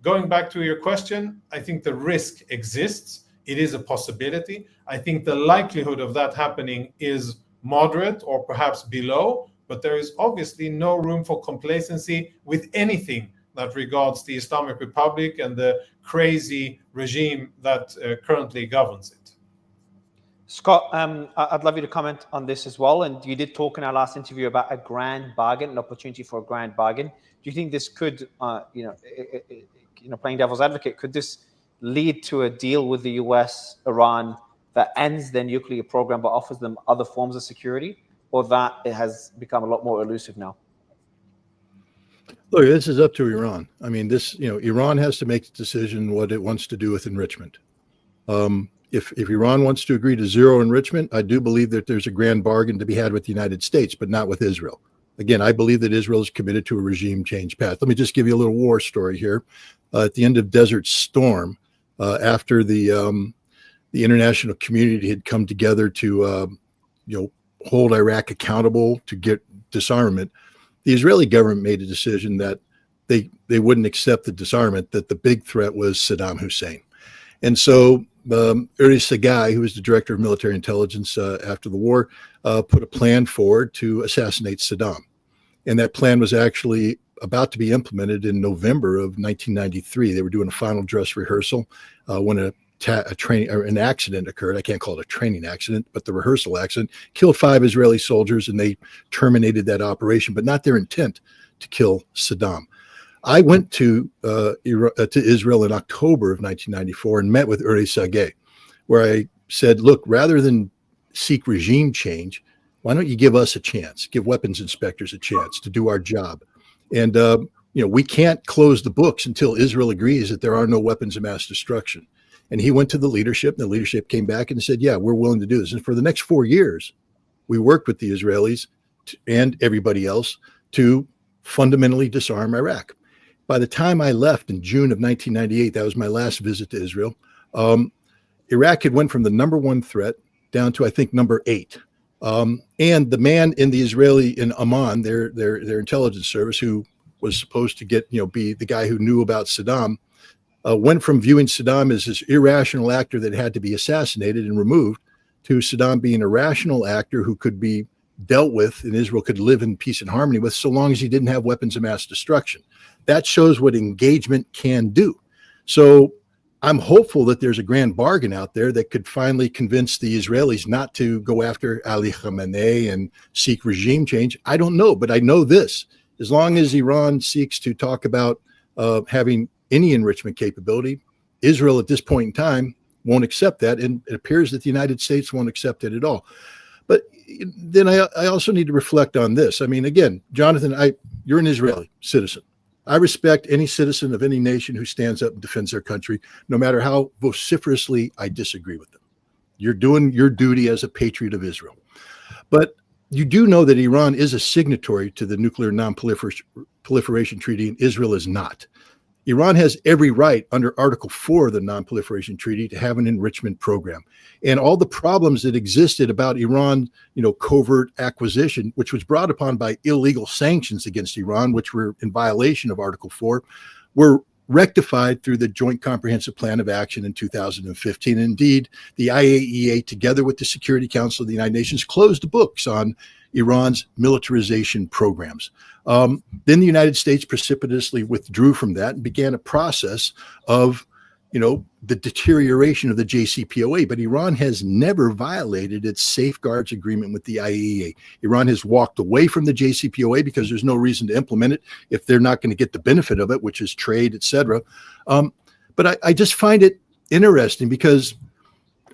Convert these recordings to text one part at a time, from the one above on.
going back to your question, I think the risk exists. It is a possibility. I think the likelihood of that happening is moderate or perhaps below, but there is obviously no room for complacency with anything that regards the Islamic Republic and the crazy regime that currently governs it. Scott, I'd love you to comment on this as well. And you did talk in our last interview about a grand bargain, an opportunity for a grand bargain. Do you think this could, playing devil's advocate, could this lead to a deal with the US, Iran, that ends their nuclear program but offers them other forms of security, or that it has become a lot more elusive now? Look, this is up to Iran. I mean, Iran has to make the decision what it wants to do with enrichment. If Iran wants to agree to zero enrichment, I do believe that there's a grand bargain to be had with the United States, but not with Israel. Again, I believe that Israel is committed to a regime change path. Let me just give you a little war story here. At the end of Desert Storm, after the international community had come together to hold Iraq accountable to get disarmament, the Israeli government made a decision that they wouldn't accept the disarmament, that the big threat was Saddam Hussein. And so Uri Sagai, who was the director of military intelligence after the war, put a plan forward to assassinate Saddam. And that plan was actually about to be implemented in November of 1993. They were doing a final dress rehearsal when an accident occurred. I can't call it a training accident, but the rehearsal accident killed 5 Israeli soldiers, and they terminated that operation, but not their intent to kill Saddam. I went to Israel in October of 1994 and met with Uri Sagai, where I said, look, rather than seek regime change, why don't you give us a chance, give weapons inspectors a chance to do our job? And, we can't close the books until Israel agrees that there are no weapons of mass destruction. And he went to the leadership, and the leadership came back and said, yeah, we're willing to do this. And for the next 4 years, we worked with the Israelis and everybody else to fundamentally disarm Iraq. By the time I left in June of 1998, that was my last visit to Israel, Iraq had went from the number 1 threat down to, I think, number 8. And the man in the Israeli, in Amman, their intelligence service, who was supposed to be the guy who knew about Saddam, went from viewing Saddam as this irrational actor that had to be assassinated and removed to Saddam being a rational actor who could be dealt with and Israel could live in peace and harmony with, so long as he didn't have weapons of mass destruction. That shows what engagement can do. So I'm hopeful that there's a grand bargain out there that could finally convince the Israelis not to go after Ali Khamenei and seek regime change. I don't know, but I know this. As long as Iran seeks to talk about having any enrichment capability, Israel at this point in time won't accept that. And it appears that the United States won't accept it at all. But then I also need to reflect on this. I mean, again, Jonathan, you're an Israeli citizen. I respect any citizen of any nation who stands up and defends their country, no matter how vociferously I disagree with them. You're doing your duty as a patriot of Israel. But you do know that Iran is a signatory to the Nuclear Non-Proliferation Treaty, and Israel is not. Iran has every right under Article 4 of the Non-Proliferation Treaty to have an enrichment program. And all the problems that existed about Iran, covert acquisition, which was brought upon by illegal sanctions against Iran, which were in violation of Article 4, were rectified through the Joint Comprehensive Plan of Action in 2015. Indeed, the IAEA, together with the Security Council of the United Nations, closed the books on Iran's militarization programs. Then the United States precipitously withdrew from that and began a process of, the deterioration of the JCPOA. But Iran has never violated its safeguards agreement with the IAEA. Iran has walked away from the JCPOA because there's no reason to implement it if they're not going to get the benefit of it, which is trade, et cetera. But I just find it interesting because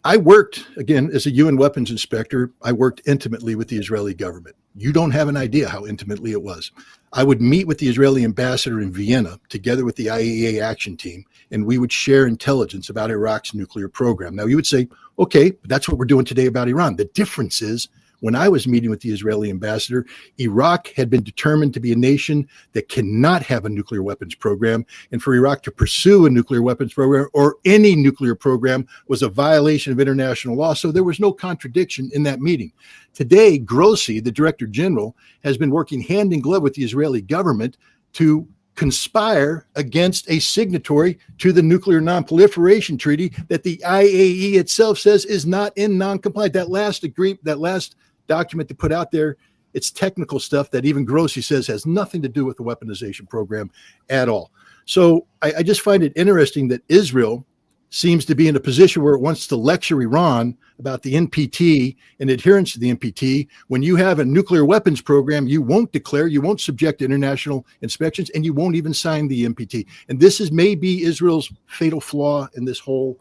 I worked, again, as a UN weapons inspector, I worked intimately with the Israeli government. You don't have an idea how intimately it was. I would meet with the Israeli ambassador in Vienna together with the IAEA action team, and we would share intelligence about Iraq's nuclear program. Now, you would say, okay, that's what we're doing today about Iran. The difference is, when I was meeting with the Israeli ambassador, Iraq had been determined to be a nation that cannot have a nuclear weapons program. And for Iraq to pursue a nuclear weapons program or any nuclear program was a violation of international law. So there was no contradiction in that meeting. Today, Grossi, the Director General, has been working hand in glove with the Israeli government to conspire against a signatory to the Nuclear Non-Proliferation Treaty that the IAEA itself says is not in non-compliant. That last document they put out there, it's technical stuff that even Grossi says has nothing to do with the weaponization program at all. So I just find it interesting that Israel seems to be in a position where it wants to lecture Iran about the NPT and adherence to the NPT. When you have a nuclear weapons program, you won't declare, you won't subject to international inspections, and you won't even sign the NPT. And this is maybe Israel's fatal flaw in this whole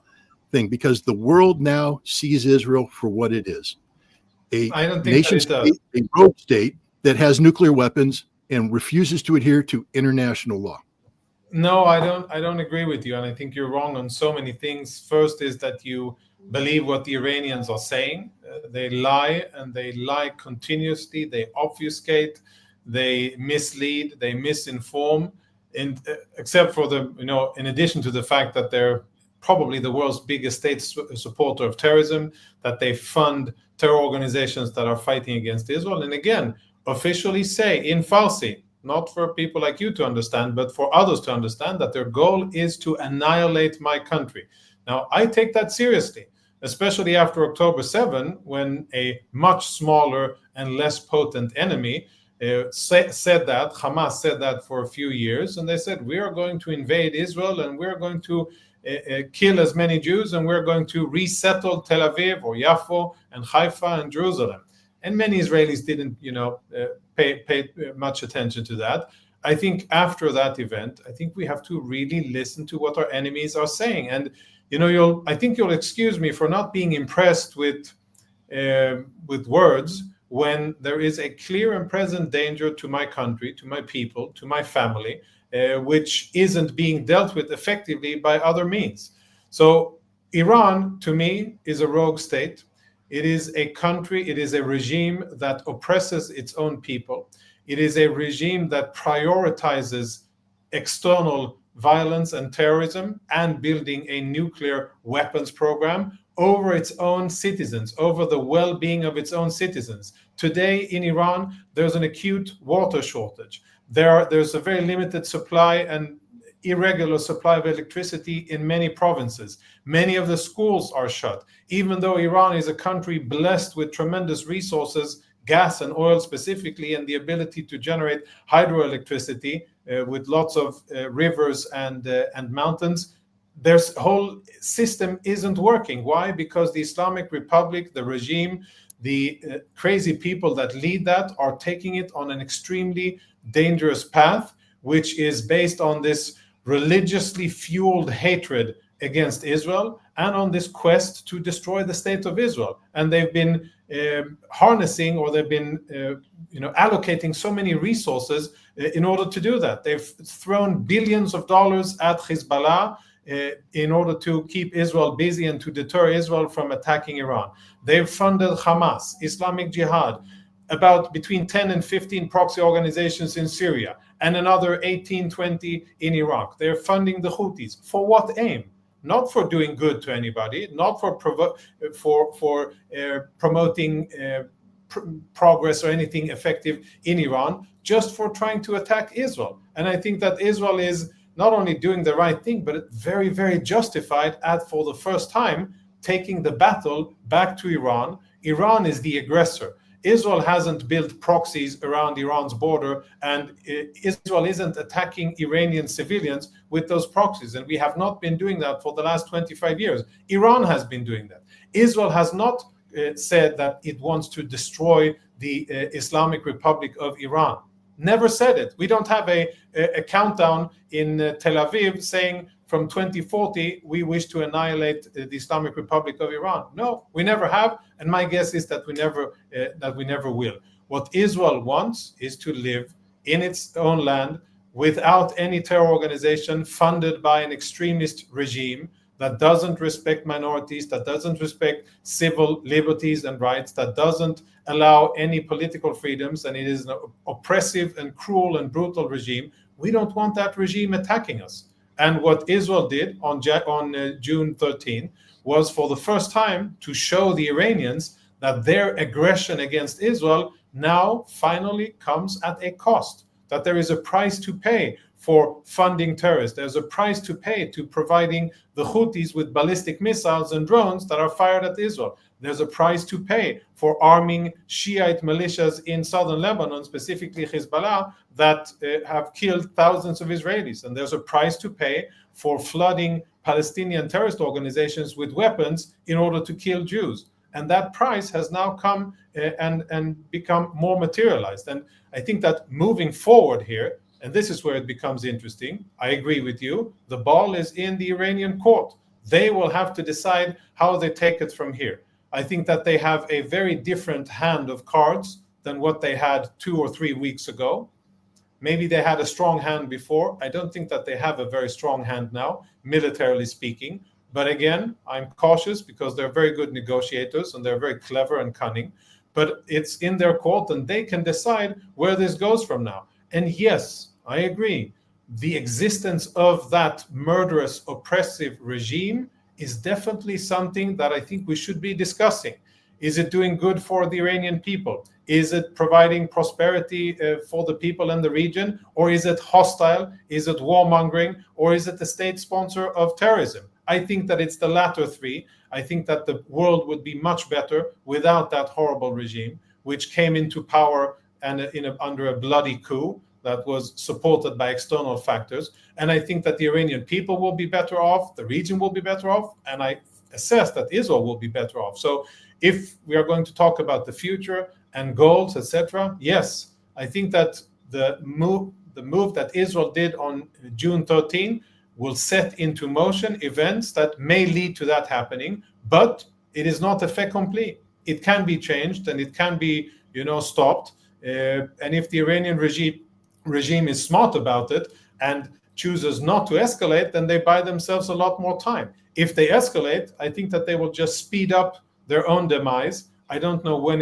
thing, because the world now sees Israel for what it is. A nation state, a rogue state that has nuclear weapons and refuses to adhere to international law. No, I don't agree with you, and I think you're wrong on so many things. First is that you believe what the Iranians are saying. They lie, and they lie continuously. They obfuscate, they mislead, they misinform, and except for in addition to the fact that they're probably the world's biggest state supporter of terrorism, that they fund terror organizations that are fighting against Israel, and again, officially say in Farsi, not for people like you to understand, but for others to understand, that their goal is to annihilate my country. Now, I take that seriously, especially after October 7, when a much smaller and less potent enemy said that, Hamas said that for a few years, and they said, we are going to invade Israel, and we're going to kill as many Jews, and we're going to resettle Tel Aviv or Yaffo and Haifa and Jerusalem. And many Israelis didn't, pay much attention to that. I think after that event, I think we have to really listen to what our enemies are saying. And I think you'll excuse me for not being impressed with words when there is a clear and present danger to my country, to my people, to my family, which isn't being dealt with effectively by other means. So Iran, to me, is a rogue state. It is a country, it is a regime that oppresses its own people. It is a regime that prioritizes external violence and terrorism and building a nuclear weapons program over its own citizens, over the well-being of its own citizens. Today in Iran, there's an acute water shortage. There's a very limited supply and irregular supply of electricity in many provinces. Many of the schools are shut. Even though Iran is a country blessed with tremendous resources, gas and oil specifically, and the ability to generate hydroelectricity with lots of rivers and mountains, their whole system isn't working. Why? Because the Islamic Republic, the regime, the crazy people that lead that are taking it on an extremely dangerous path, which is based on this religiously fueled hatred against Israel and on this quest to destroy the state of Israel. And they've been harnessing, or they've been allocating so many resources in order to do that. They've thrown billions of dollars at Hezbollah in order to keep Israel busy and to deter Israel from attacking Iran. They've funded Hamas, Islamic Jihad, about between 10 and 15 proxy organizations in Syria, and another 18, 20 in Iraq. They're funding the Houthis. For what aim? Not for doing good to anybody, not for promoting progress or anything effective in Iran, just for trying to attack Israel. And I think that Israel is not only doing the right thing, but very, very justified at, for the first time, taking the battle back to Iran. Iran is the aggressor. Israel hasn't built proxies around Iran's border, and Israel isn't attacking Iranian civilians with those proxies. And we have not been doing that for the last 25 years. Iran has been doing that. Israel has not said that it wants to destroy the Islamic Republic of Iran. Never said it. We don't have a countdown in Tel Aviv saying from 2040 we wish to annihilate the Islamic Republic of Iran. No, we never have, and my guess is that we never will. What Israel wants is to live in its own land without any terror organization funded by an extremist regime that doesn't respect minorities, that doesn't respect civil liberties and rights, that doesn't allow any political freedoms, and it is an oppressive and cruel and brutal regime. We don't want that regime attacking us. And what Israel did on June 13 was, for the first time, to show the Iranians that their aggression against Israel now finally comes at a cost, that there is a price to pay for funding terrorists. There's a price to pay to providing the Houthis with ballistic missiles and drones that are fired at Israel. There's a price to pay for arming Shiite militias in southern Lebanon, specifically Hezbollah, that have killed thousands of Israelis. And there's a price to pay for flooding Palestinian terrorist organizations with weapons in order to kill Jews. And that price has now come and become more materialized. And I think that moving forward here, and this is where it becomes interesting, I agree with you, the ball is in the Iranian court. They will have to decide how they take it from here. I think that they have a very different hand of cards than what they had 2 or 3 weeks ago. Maybe they had a strong hand before. I don't think that they have a very strong hand now, militarily speaking. But again, I'm cautious because they're very good negotiators and they're very clever and cunning. But it's in their court and they can decide where this goes from now. And yes, I agree. The existence of that murderous, oppressive regime is definitely something that I think we should be discussing. Is it doing good for the Iranian people? Is it providing prosperity for the people in the region? Or is it hostile? Is it warmongering? Or is it the state sponsor of terrorism? I think that it's the latter three. I think that the world would be much better without that horrible regime, which came into power and under a bloody coup that was supported by external factors. And I think that the Iranian people will be better off, the region will be better off, and I assess that Israel will be better off. So if we are going to talk about the future and goals, etc., yes, I think that the move that Israel did on June 13 will set into motion events that may lead to that happening, but it is not a fait accompli. It can be changed and it can be, stopped. And if the Iranian regime is smart about it and chooses not to escalate, then they buy themselves a lot more time. If they escalate, I think that they will just speed up their own demise. I don't know when